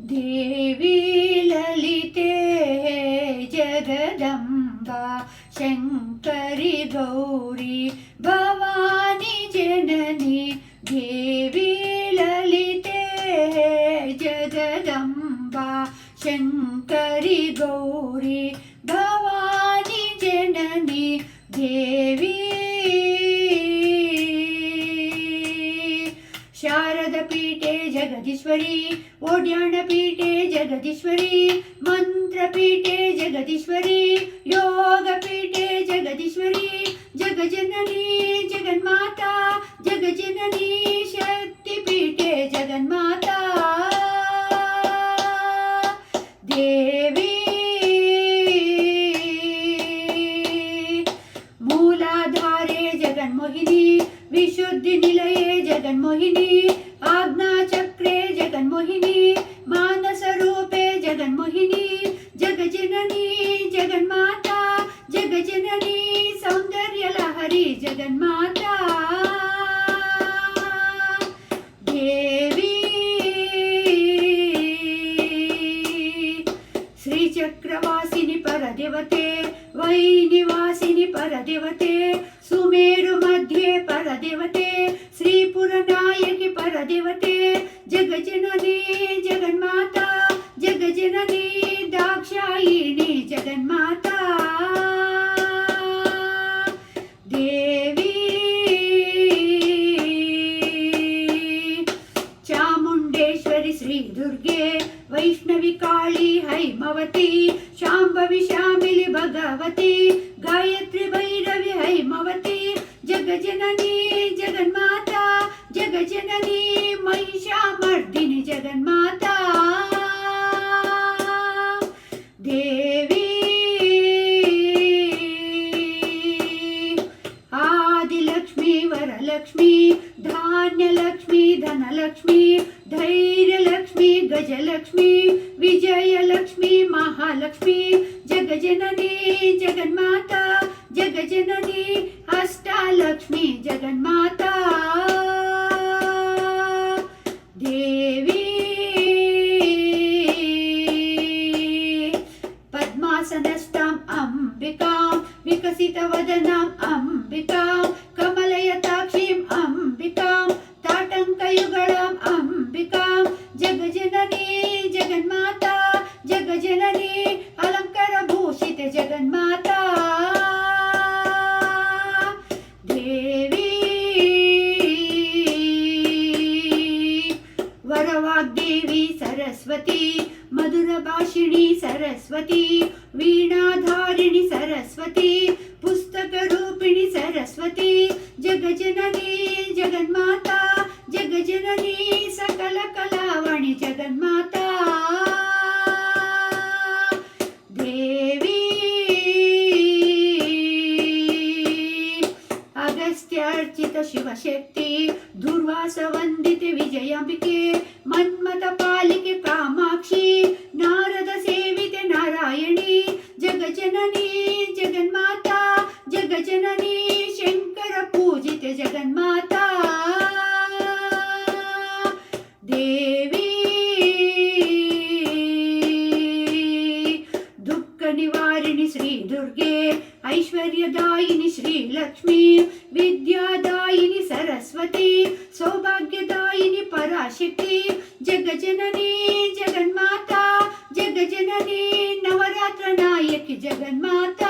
देवी ललिते जगदम्बा शङ्करि गौरी भवानी जननी देवी ललिते जगदम्बा शङ्करि गौरी भवानी जननी देवी शारदपीठे जगदीश्वरी ओड्याणपीठे जगदीश्वरी मंत्रपीठे जगदीश्वरी योगपीठे जगदीश्वरी जगजननी जगन्माता जगजननी शक्तिपीठे जगन्माता देवी मूलाधारे जगन्मोहिनी विशुद्धिनिलये जगन्मोहिनी आज्ञाचक्रे जगन्मोहिनी मानसरूपे जगन्मोहिनी जगजननी जगन्माता जगजननी सौन्दर्यलहरी जगन्माता देवी श्रीचक्रवासिनि परदेवते वैनिवासिनि परदेवते सुमेरु मध्ये परदेवते श्रीपुरनायकि परदेवते जगजननी जगन्माता जगजननी दाक्षायिणी जगन्माता देवी चामुण्डेश्वरि श्रीदुर्गे वैष्णवी काली हैमवती शाम्भवी शामिलि भगवती गायत्री भैरवी हैमवती जगजननी जगन्माता जगजननी महिषामर्दिनि जगन्माता देवी आदिलक्ष्मी वरलक्ष्मी धान्यलक्ष्मी धनलक्ष्मी धैर्यलक्ष्मी गजलक्ष्मी विजयलक्ष्मी महालक्ष्मी जगजननी जगन्माता जगजननी अष्टालक्ष्मी जगन्माता देवी पद्मासनस्थाम् अम्बिकां विकसितवदनाम् अम्बिकां कमलयताक्षीम् अम्बिकां ताटङ्कयुगळाम् अम्बिकां जगजननी जगन्माता जगजननी अलङ्कारभूषित जगन्माता देवी वरवाग्देवी सरस्वती मधुरभाषिणी सरस्वती वीणाधारिणी सरस्वती पुस्तकरूपिणी सरस्वती जगजननी जगन्माता जगजननी सकलकलावणि जगन्माता देवी अगस्त्यार्चित शिवशक्ति दुर्वासवन्दित विजयाम्बिके मन्मथपालिके कामाक्षी नारद सेविते नारायणी जगजननी जगन्माता जगजननी शंकर पूजिते जगन्माता देवी दुःख निवारिणि श्री दुर्गे ऐश्वर्यदायिनि श्री लक्ष्मी विद्यादायिनि सरस्वती सौभाग्यदायिनि पराशक्ति जगजननी जगन्माता जगजननी नवरात्र नायकि जगन्माता